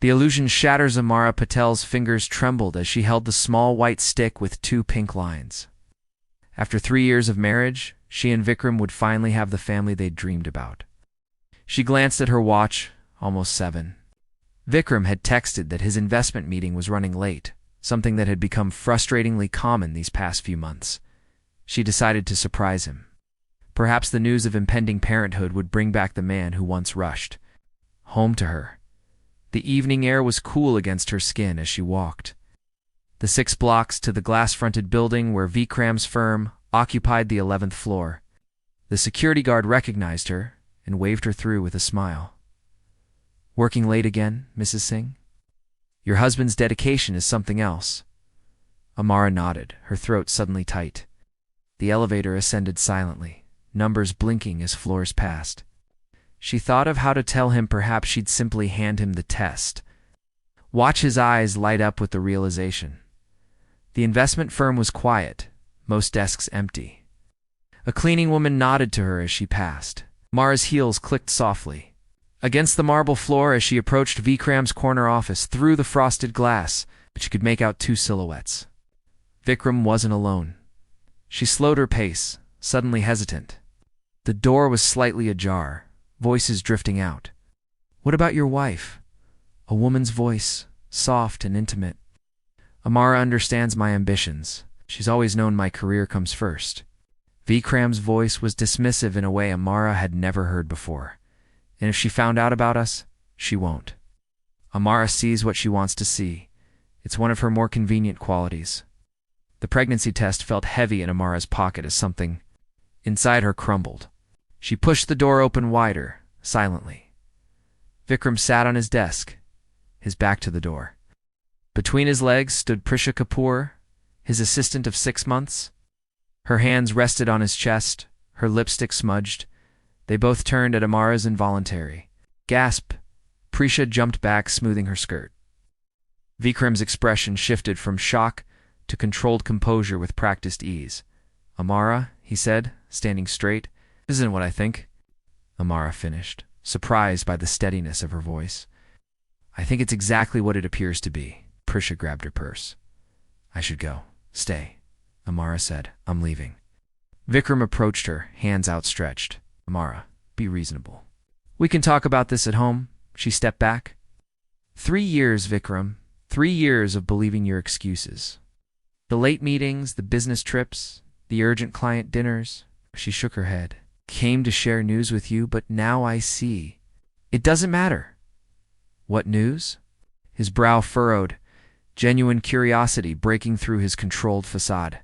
The illusion shatters. Amara Patel's fingers trembled as she held the small white stick with 2 pink lines. After 3 years of marriage, she and Vikram would finally have the family they'd dreamed about. She glanced at her watch, almost 7. Vikram had texted that his investment meeting was running late, something that had become frustratingly common these past few months. She decided to surprise him. Perhaps the news of impending parenthood would bring back the man who once rushed home to her. The evening air was cool against her skin as she walked. The 6 blocks to the glass-fronted building where Vikram's firm occupied the 11th floor. The security guard recognized her and waved her through with a smile. "Working late again, Mrs. Singh? Your husband's dedication is something else." Amara nodded, her throat suddenly tight. The elevator ascended silently, numbers blinking as floors passed. She thought of how to tell him. Perhaps she'd simply hand him the test. Watch his eyes light up with the realization. The investment firm was quiet, most desks empty. A cleaning woman nodded to her as she passed. Amara's heels clicked softly against the marble floor as she approached Vikram's corner office. Through the frosted glass, but she could make out 2 silhouettes. Vikram wasn't alone. She slowed her pace, suddenly hesitant. The door was slightly ajar, voices drifting out. "What about your wife?" A woman's voice, soft and intimate. "Amara understands my ambitions. She's always known my career comes first." Vikram's voice was dismissive in a way Amara had never heard before. "And if she found out about us, she won't." Amara sees what she wants to see. It's one of her more convenient qualities. The pregnancy test felt heavy in Amara's pocket as something inside her crumbled. She pushed the door open wider, silently. Vikram sat on his desk, his back to the door. Between his legs stood Prisha Kapoor, his assistant of 6 months. Her hands rested on his chest, her lipstick smudged. They both turned at Amara's involuntary gasp. Prisha jumped back, smoothing her skirt. Vikram's expression shifted from shock to controlled composure with practiced ease. "Amara," he said, standing straight. "Isn't what I think," Amara finished, surprised by the steadiness of her voice. "I think it's exactly what it appears to be." Prisha grabbed her purse. "I should go." "Stay," Amara said. "I'm leaving." Vikram approached her, hands outstretched. "Amara, be reasonable. We can talk about this at home." She stepped back. 3 years, Vikram. 3 years of believing your excuses. The late meetings, the business trips, the urgent client dinners. She shook her head. "Came to share news with you, but now I see. It doesn't matter." "What news?" His brow furrowed, genuine curiosity breaking through his controlled facade.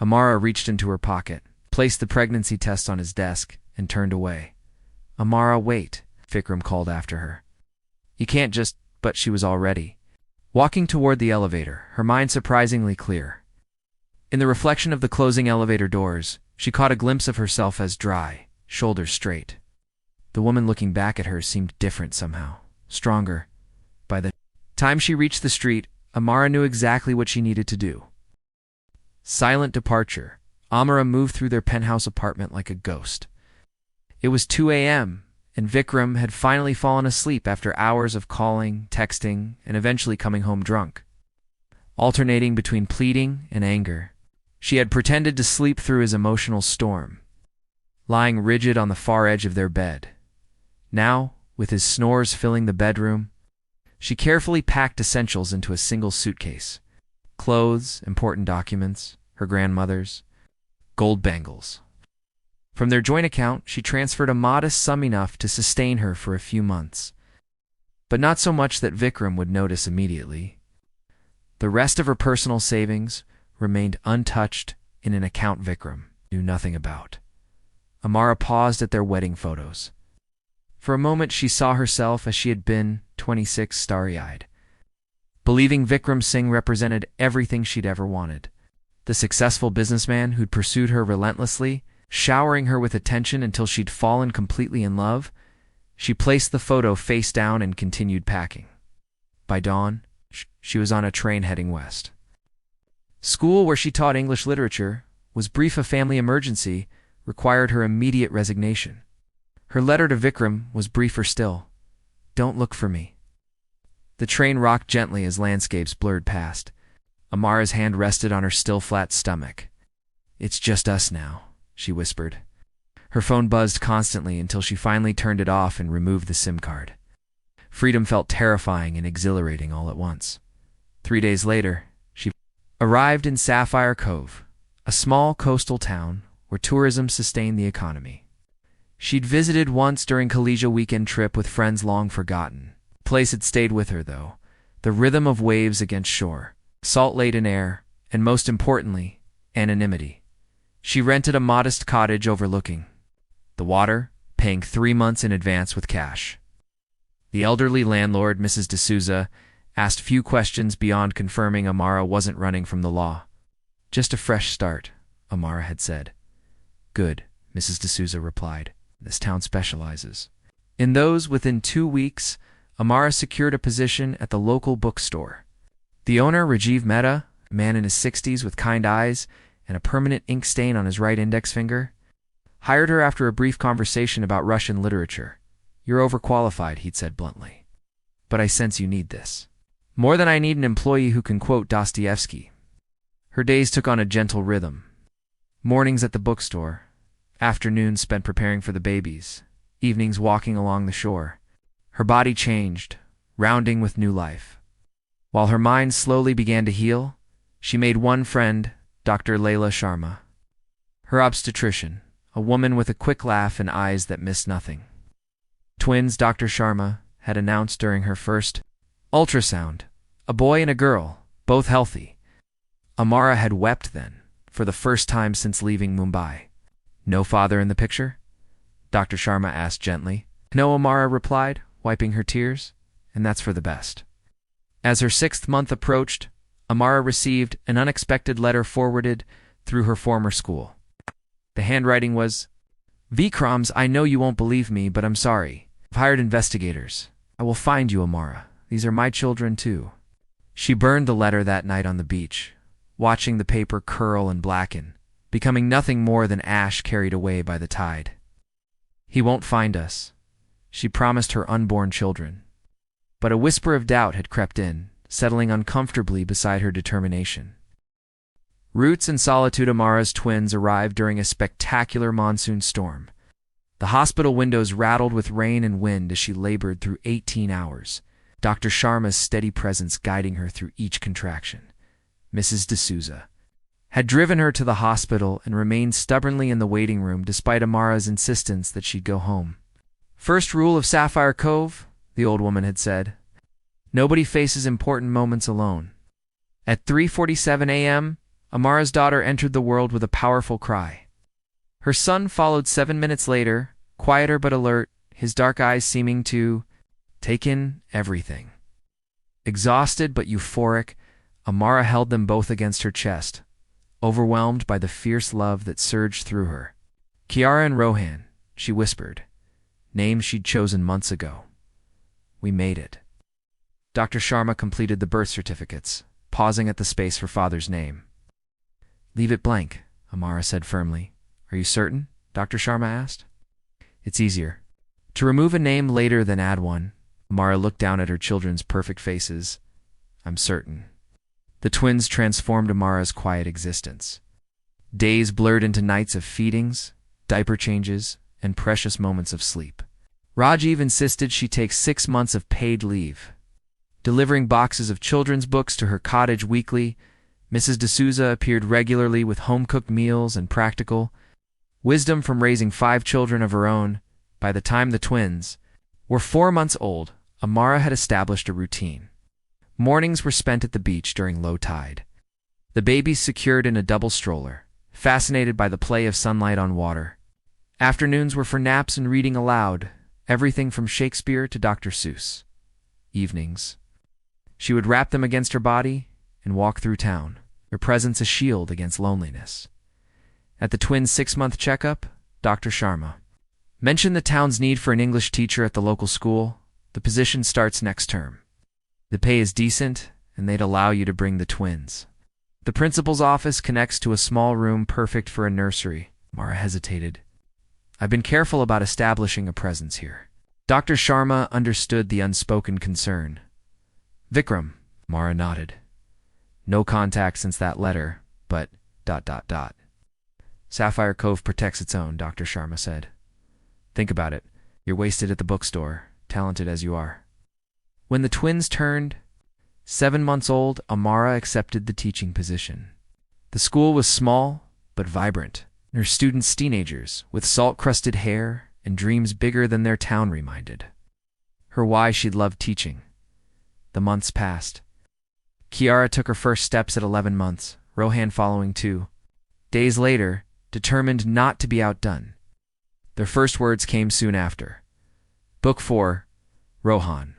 Amara reached into her pocket, placed the pregnancy test on his desk, and turned away. "Amara, wait," Vikram called after her. "You can't just—" But she was already walking toward the elevator, her mind surprisingly clear. In the reflection of the closing elevator doors, she caught a glimpse of herself as dry, shoulders straight. The woman looking back at her seemed different somehow, stronger. By the time she reached the street, Amara knew exactly what she needed to do. Silent departure. Amara moved through their penthouse apartment like a ghost. It was 2 a.m., and Vikram had finally fallen asleep after hours of calling, texting, and eventually coming home drunk. Alternating between pleading and anger, she had pretended to sleep through his emotional storm, lying rigid on the far edge of their bed. Now, with his snores filling the bedroom, she carefully packed essentials into a single suitcase. Clothes, important documents, her grandmother's, gold bangles. From their joint account, she transferred a modest sum enough to sustain her for a few months, but not so much that Vikram would notice immediately. The rest of her personal savings remained untouched in an account Vikram knew nothing about. Amara paused at their wedding photos. For a moment she saw herself as she had been, 26, starry-eyed, believing Vikram Singh represented everything she'd ever wanted. The successful businessman who'd pursued her relentlessly, showering her with attention until she'd fallen completely in love. She placed the photo face down and continued packing. By dawn, she was on a train heading west. School, where she taught English literature, was brief. A family emergency required her immediate resignation. Her letter to Vikram was briefer still. "Don't look for me. The train rocked gently as landscapes blurred past. Amara's hand rested on her still flat stomach. "It's just us now," she whispered. Her phone buzzed constantly until she finally turned it off and removed the SIM card. Freedom felt terrifying and exhilarating all at once. 3 days later, she arrived in Sapphire Cove, a small coastal town where tourism sustained the economy. She'd visited once during collegiate weekend trip with friends long forgotten. The place had stayed with her, though. The rhythm of waves against shore, salt-laden air, and most importantly, anonymity. She rented a modest cottage overlooking the water, paying 3 months in advance with cash. The elderly landlord, Mrs. D'Souza, asked few questions beyond confirming Amara wasn't running from the law. "Just a fresh start," Amara had said. "Good," Mrs. D'Souza replied. "This town specializes." In those within 2 weeks, Amara secured a position at the local bookstore. The owner, Rajiv Mehta, a man in his 60s with kind eyes and a permanent ink stain on his right index finger, hired her after a brief conversation about Russian literature. "You're overqualified," he'd said bluntly. "But I sense you need this. More than I need an employee who can quote Dostoevsky." Her days took on a gentle rhythm. Mornings at the bookstore, afternoons spent preparing for the babies, evenings walking along the shore. Her body changed, rounding with new life. While her mind slowly began to heal, she made one friend, Dr. Leila Sharma. Her obstetrician, a woman with a quick laugh and eyes that missed nothing. Twins, Dr. Sharma had announced during her first ultrasound, a boy and a girl, both healthy. Amara had wept then, for the first time since leaving Mumbai. "No father in the picture?" Dr. Sharma asked gently. "No," Amara replied, wiping her tears, "and that's for the best." As her 6th month approached, Amara received an unexpected letter forwarded through her former school. The handwriting was, "Vikrams, I know you won't believe me, but I'm sorry. I've hired investigators. I will find you, Amara. These are my children, too." She burned the letter that night on the beach, watching the paper curl and blacken, becoming nothing more than ash carried away by the tide. "He won't find us," she promised her unborn children. But a whisper of doubt had crept in, settling uncomfortably beside her determination. Roots and Solitude, Amara's twins, arrived during a spectacular monsoon storm. The hospital windows rattled with rain and wind as she labored through 18 hours, Dr. Sharma's steady presence guiding her through each contraction. Mrs. D'Souza had driven her to the hospital and remained stubbornly in the waiting room despite Amara's insistence that she'd go home. "First rule of Sapphire Cove," the old woman had said, "nobody faces important moments alone." At 3:47 a.m., Amara's daughter entered the world with a powerful cry. Her son followed 7 minutes later, quieter but alert, his dark eyes seeming to take in everything. Exhausted but euphoric, Amara held them both against her chest, overwhelmed by the fierce love that surged through her. "Kiara and Rohan," she whispered, names she'd chosen months ago. "We made it." Dr. Sharma completed the birth certificates, pausing at the space for father's name. "Leave it blank," Amara said firmly. "Are you certain?" Dr. Sharma asked. "It's easier to remove a name later than add one." Amara looked down at her children's perfect faces. "I'm certain." The twins transformed Amara's quiet existence. Days blurred into nights of feedings, diaper changes, and precious moments of sleep. Rajiv insisted she take 6 months of paid leave. Delivering boxes of children's books to her cottage weekly, Mrs. D'Souza appeared regularly with home-cooked meals and practical wisdom from raising 5 children of her own. By the time the twins were 4 months old, Amara had established a routine. Mornings were spent at the beach during low tide. The babies secured in a double stroller, fascinated by the play of sunlight on water. Afternoons were for naps and reading aloud, everything from Shakespeare to Dr. Seuss. Evenings, she would wrap them against her body and walk through town, her presence a shield against loneliness. At the twins' 6-month checkup, Dr. Sharma mentioned the town's need for an English teacher at the local school. The position starts next term. The pay is decent, and they'd allow you to bring the twins. The principal's office connects to a small room perfect for a nursery. Mara hesitated. "I've been careful about establishing a presence here." Dr. Sharma understood the unspoken concern. Vikram, Mara nodded. No contact since that letter, but ... Sapphire Cove protects its own, Dr. Sharma said. Think about it. You're wasted at the bookstore, talented as you are. When the twins turned 7 months old, Amara accepted the teaching position. The school was small, but vibrant. Her students teenagers, with salt-crusted hair and dreams bigger than their town reminded her why she'd loved teaching. The months passed. Kiara took her first steps at 11 months, Rohan following 2. Days later, determined not to be outdone. Their first words came soon after. Book 4, Rohan,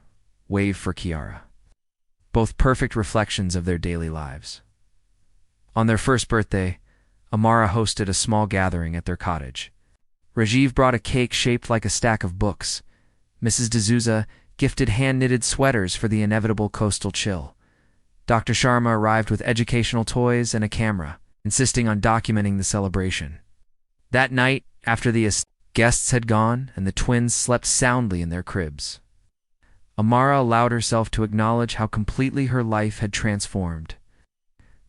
Wave for Kiara. Both perfect reflections of their daily lives. On their first birthday, Amara hosted a small gathering at their cottage. Rajiv brought a cake shaped like a stack of books. Mrs. D'Souza gifted hand-knitted sweaters for the inevitable coastal chill. Dr. Sharma arrived with educational toys and a camera, insisting on documenting the celebration. That night, after the guests had gone and the twins slept soundly in their cribs, Amara allowed herself to acknowledge how completely her life had transformed.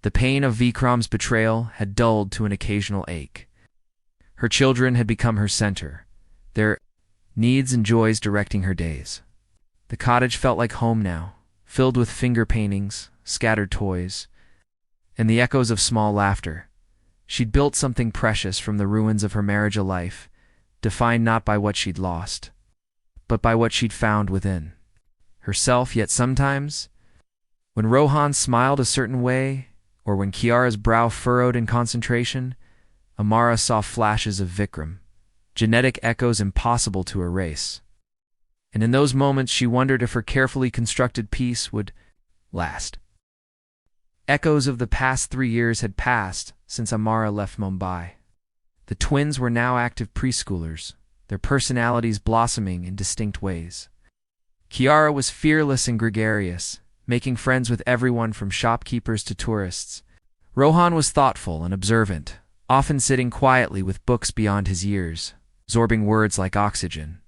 The pain of Vikram's betrayal had dulled to an occasional ache. Her children had become her center, their needs and joys directing her days. The cottage felt like home now, filled with finger paintings, scattered toys, and the echoes of small laughter. She'd built something precious from the ruins of her marriage a life, defined not by what she'd lost, but by what she'd found within herself. Yet sometimes, when Rohan smiled a certain way, or when Kiara's brow furrowed in concentration, Amara saw flashes of Vikram, genetic echoes impossible to erase. And in those moments she wondered if her carefully constructed peace would last. Echoes of the past 3 years had passed since Amara left Mumbai. The twins were now active preschoolers, their personalities blossoming in distinct ways. Kiara was fearless and gregarious, making friends with everyone from shopkeepers to tourists. Rohan was thoughtful and observant, often sitting quietly with books beyond his years, absorbing words like oxygen.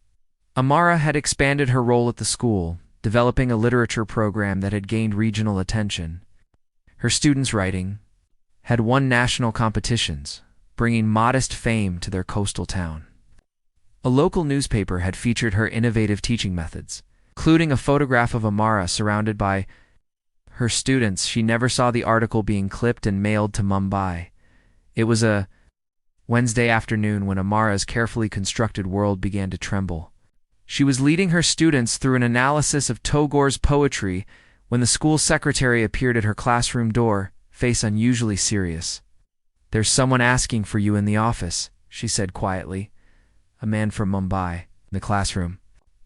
Amara had expanded her role at the school, developing a literature program that had gained regional attention. Her students' writing had won national competitions, bringing modest fame to their coastal town. A local newspaper had featured her innovative teaching methods, including a photograph of Amara surrounded by her students. She never saw the article being clipped and mailed to Mumbai. It was a Wednesday afternoon when Amara's carefully constructed world began to tremble. She was leading her students through an analysis of Tagore's poetry when the school secretary appeared at her classroom door, face unusually serious. "There's someone asking for you in the office," she said quietly. A man from Mumbai. The classroom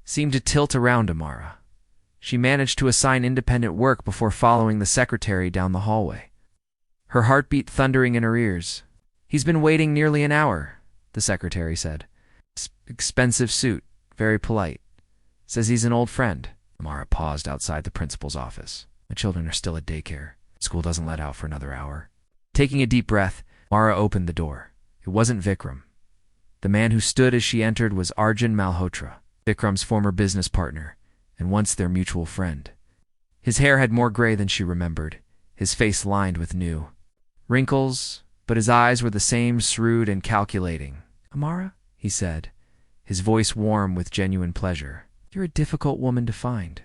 seemed to tilt around Amara. She managed to assign independent work before following the secretary down the hallway, her heartbeat thundering in her ears. "He's been waiting nearly an hour," the secretary said. "Expensive suit, very polite. Says he's an old friend." Amara paused outside the principal's office. "My children are still at daycare. School doesn't let out for another hour." Taking a deep breath, Amara opened the door. It wasn't Vikram. The man who stood as she entered was Arjun Malhotra, Vikram's former business partner, and once their mutual friend. His hair had more gray than she remembered, his face lined with new wrinkles, but his eyes were the same, shrewd and calculating. "Amara," he said, his voice warm with genuine pleasure, "you're a difficult woman to find."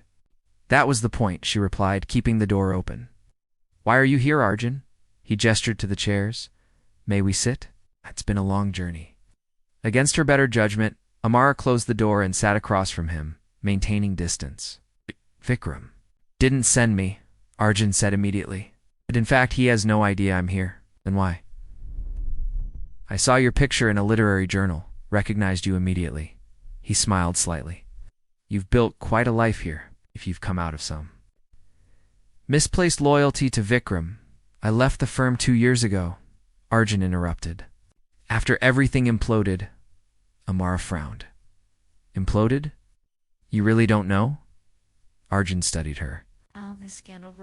"That was the point," she replied, keeping the door open. "Why are you here, Arjun?" He gestured to the chairs. "May we sit? It's been a long journey." Against her better judgment, Amara closed the door and sat across from him, maintaining distance. "Vikram didn't send me," Arjun said immediately. "But in fact, he has no idea I'm here." "Then why?" "I saw your picture in a literary journal, recognized you immediately." He smiled slightly. "You've built quite a life here, if you've come out of some." "Misplaced loyalty to Vikram. I left the firm 2 years ago," Arjun interrupted. "After everything imploded." Amara frowned. "Imploded? You really don't know?" Arjun studied her. scandal.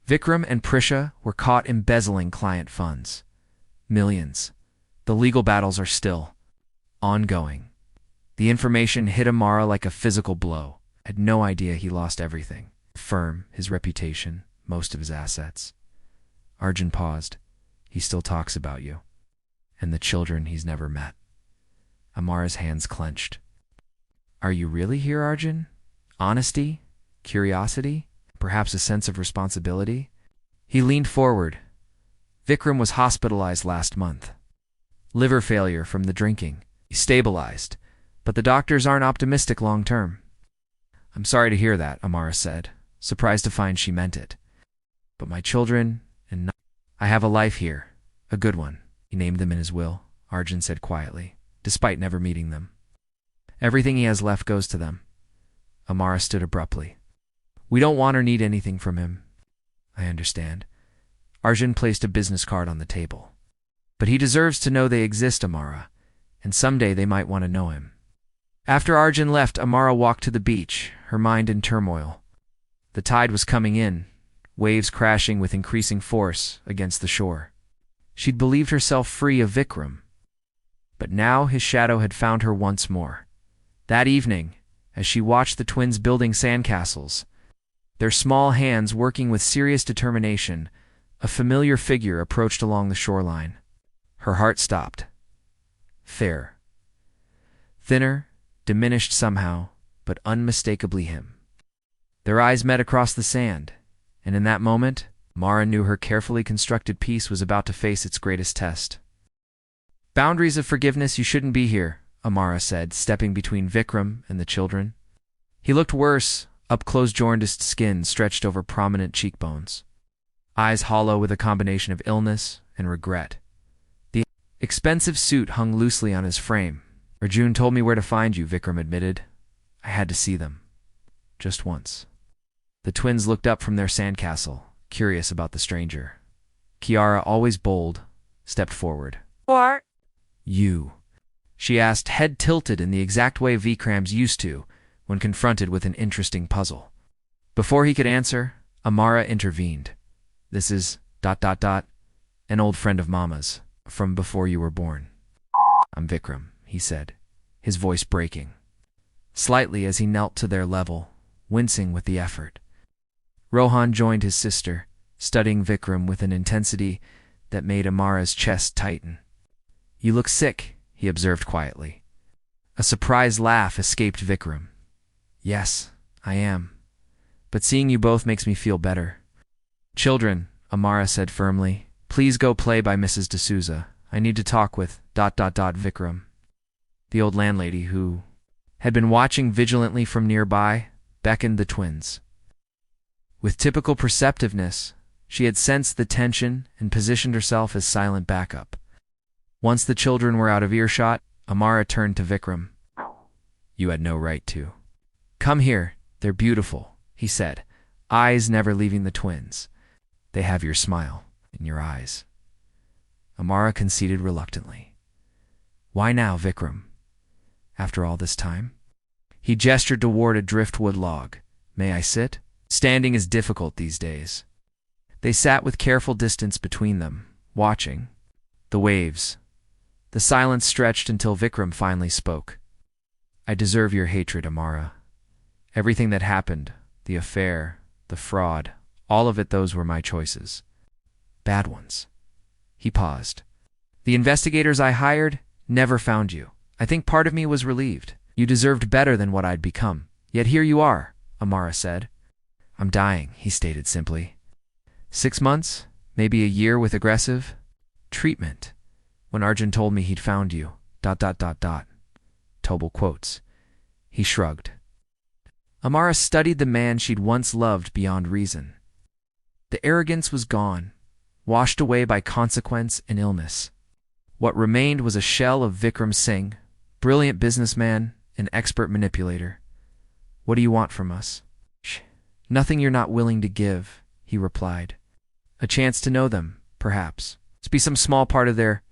Vikram and Prisha were caught embezzling client funds. Millions. The legal battles are still ongoing. The information hit Amara like a physical blow. Had no idea he lost everything. Firm, his reputation, most of his assets. Arjun paused. He still talks about you. And the children he's never met. Amara's hands clenched. Are you really here, Arjun? Honesty? Curiosity? Perhaps a sense of responsibility? He leaned forward. Vikram was hospitalized last month. Liver failure from the drinking. He stabilized, but the doctors aren't optimistic long term. I'm sorry to hear that, Amara said, surprised to find she meant it. But my children and I have a life here, a good one. He named them in his will, Arjun said quietly, despite never meeting them. Everything he has left goes to them. Amara stood abruptly. We don't want or need anything from him. I understand. Arjun placed a business card on the table. But he deserves to know they exist, Amara, and someday they might want to know him. After Arjun left, Amara walked to the beach, her mind in turmoil. The tide was coming in, waves crashing with increasing force against the shore. She'd believed herself free of Vikram. But now his shadow had found her once more. That evening, as she watched the twins building sandcastles, their small hands working with serious determination, a familiar figure approached along the shoreline. Her heart stopped. Fair. Thinner, diminished somehow, but unmistakably him. Their eyes met across the sand, and in that moment, Mara knew her carefully constructed piece was about to face its greatest test. Boundaries of forgiveness, you shouldn't be here, Amara said, stepping between Vikram and the children. He looked worse, up-close jaundiced skin stretched over prominent cheekbones. Eyes hollow with a combination of illness and regret. The expensive suit hung loosely on his frame. Arjun told me where to find you, Vikram admitted. I had to see them. Just once. The twins looked up from their sandcastle, curious about the stranger. Kiara, always bold, stepped forward. What? You, she asked, head tilted in the exact way Vikram's used to when confronted with an interesting puzzle. Before he could answer, Amara intervened. This is ... an old friend of Mama's, from before you were born. I'm Vikram, he said, his voice breaking slightly as he knelt to their level, wincing with the effort. Rohan joined his sister, studying Vikram with an intensity that made Amara's chest tighten. You look sick, he observed quietly. A surprised laugh escaped Vikram. Yes, I am. But seeing you both makes me feel better. Children, Amara said firmly, please go play by Mrs. D'Souza. I need to talk with ... Vikram. The old landlady, who had been watching vigilantly from nearby, beckoned the twins. With typical perceptiveness, she had sensed the tension and positioned herself as silent backup. Once the children were out of earshot, Amara turned to Vikram. You had no right to. Come here, they're beautiful, he said, eyes never leaving the twins. They have your smile in your eyes. Amara conceded reluctantly. Why now, Vikram? After all this time? He gestured toward a driftwood log. May I sit? Standing is difficult these days. They sat with careful distance between them, watching. The waves. The silence stretched until Vikram finally spoke. I deserve your hatred, Amara. Everything that happened, the affair, the fraud, all of it, those were my choices. Bad ones. He paused. The investigators I hired never found you. I think part of me was relieved. You deserved better than what I'd become. Yet here you are, Amara said. I'm dying, he stated simply. 6 months, maybe a year with aggressive treatment. When Arjun told me he'd found you, ... Tobal quotes. He shrugged. Amara studied the man she'd once loved beyond reason. The arrogance was gone, washed away by consequence and illness. What remained was a shell of Vikram Singh, brilliant businessman and expert manipulator. What do you want from us? Nothing you're not willing to give, he replied. A chance to know them, perhaps. To be some small part of their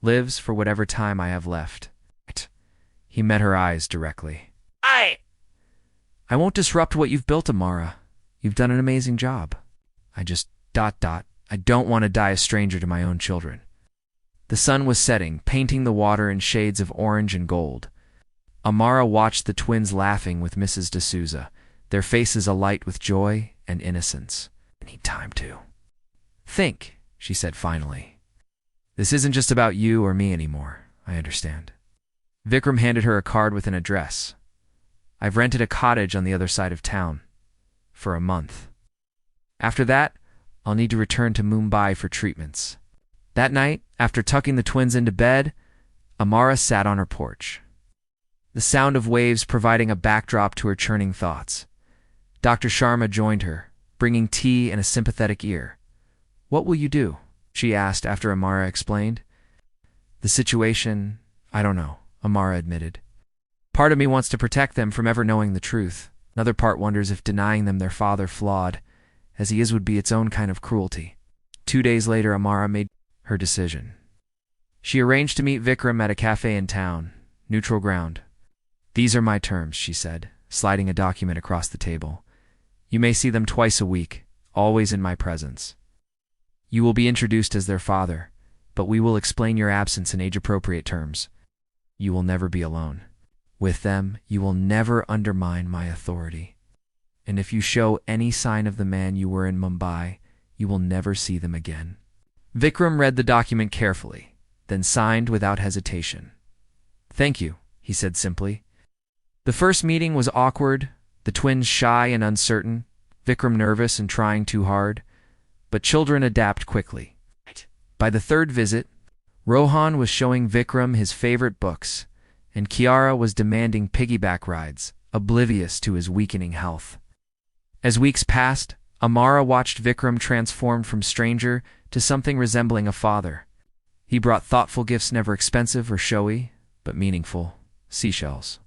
lives for whatever time I have left. He met her eyes directly. I won't disrupt what you've built, Amara. You've done an amazing job. I just ... I don't want to die a stranger to my own children. The sun was setting, painting the water in shades of orange and gold. Amara watched the twins laughing with Mrs. D'Souza, their faces alight with joy and innocence. I need time to think, she said finally. This isn't just about you or me anymore, I understand. Vikram handed her a card with an address. I've rented a cottage on the other side of town. For a month. After that, I'll need to return to Mumbai for treatments. That night, after tucking the twins into bed, Amara sat on her porch. The sound of waves providing a backdrop to her churning thoughts. Dr. Sharma joined her, bringing tea and a sympathetic ear. What will you do? She asked after Amara explained. The situation, I don't know, Amara admitted. Part of me wants to protect them from ever knowing the truth. Another part wonders if denying them their father flawed, as he is would be its own kind of cruelty. 2 days later, Amara made her decision. She arranged to meet Vikram at a cafe in town, neutral ground. These are my terms, she said, sliding a document across the table. You may see them twice a week, always in my presence. You will be introduced as their father, but we will explain your absence in age-appropriate terms. You will never be alone. With them, you will never undermine my authority. And if you show any sign of the man you were in Mumbai, you will never see them again. Vikram read the document carefully, then signed without hesitation. Thank you, he said simply. The first meeting was awkward, the twins shy and uncertain, Vikram nervous and trying too hard. But children adapt quickly. By the third visit, Rohan was showing Vikram his favorite books, and Kiara was demanding piggyback rides, oblivious to his weakening health. As weeks passed, Amara watched Vikram transform from stranger to something resembling a father. He brought thoughtful gifts, never expensive or showy, but meaningful: seashells,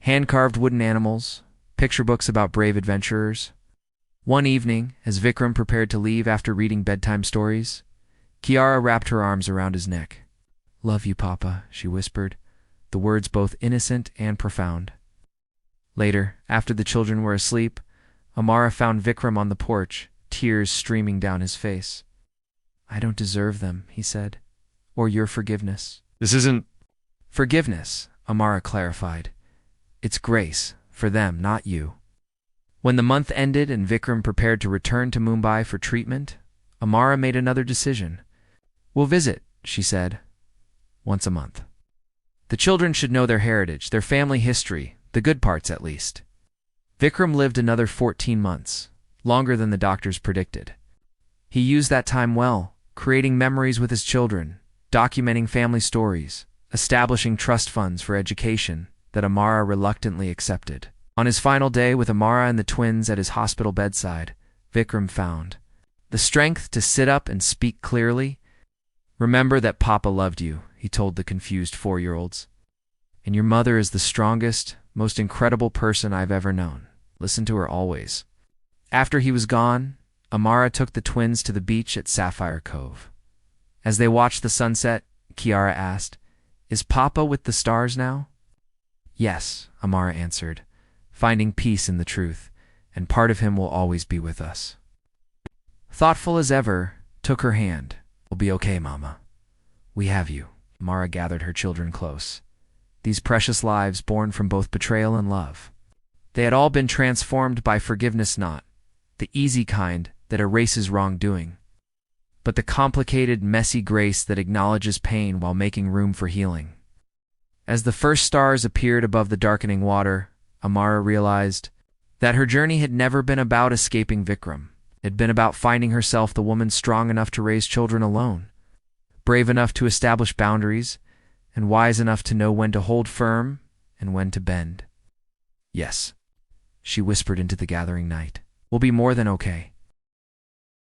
hand-carved wooden animals, picture books about brave adventurers. One evening, as Vikram prepared to leave after reading bedtime stories, Kiara wrapped her arms around his neck. Love you, Papa, she whispered, the words both innocent and profound. Later, after the children were asleep, Amara found Vikram on the porch, tears streaming down his face. I don't deserve them, he said, or your forgiveness. This isn't forgiveness, Amara clarified. It's grace, for them, not you. When the month ended and Vikram prepared to return to Mumbai for treatment, Amara made another decision. We'll visit, she said, once a month. The children should know their heritage, their family history, the good parts at least. Vikram lived another 14 months, longer than the doctors predicted. He used that time well, creating memories with his children, documenting family stories, establishing trust funds for education that Amara reluctantly accepted. On his final day with Amara and the twins at his hospital bedside, Vikram found the strength to sit up and speak clearly. Remember that Papa loved you, he told the confused 4-year-olds. And your mother is the strongest, most incredible person I've ever known. Listen to her always. After he was gone, Amara took the twins to the beach at Sapphire Cove. As they watched the sunset, Kiara asked, Is Papa with the stars now? Yes, Amara answered, finding peace in the truth, and part of him will always be with us. Thoughtful as ever, took her hand. We'll be okay, Mama. We have you. Amara gathered her children close. These precious lives born from both betrayal and love. They had all been transformed by forgiveness, not the easy kind that erases wrongdoing, but the complicated, messy grace that acknowledges pain while making room for healing. As the first stars appeared above the darkening water, Amara realized that her journey had never been about escaping Vikram. It had been about finding herself the woman strong enough to raise children alone, brave enough to establish boundaries, and wise enough to know when to hold firm and when to bend. "Yes," she whispered into the gathering night. "We'll be more than okay."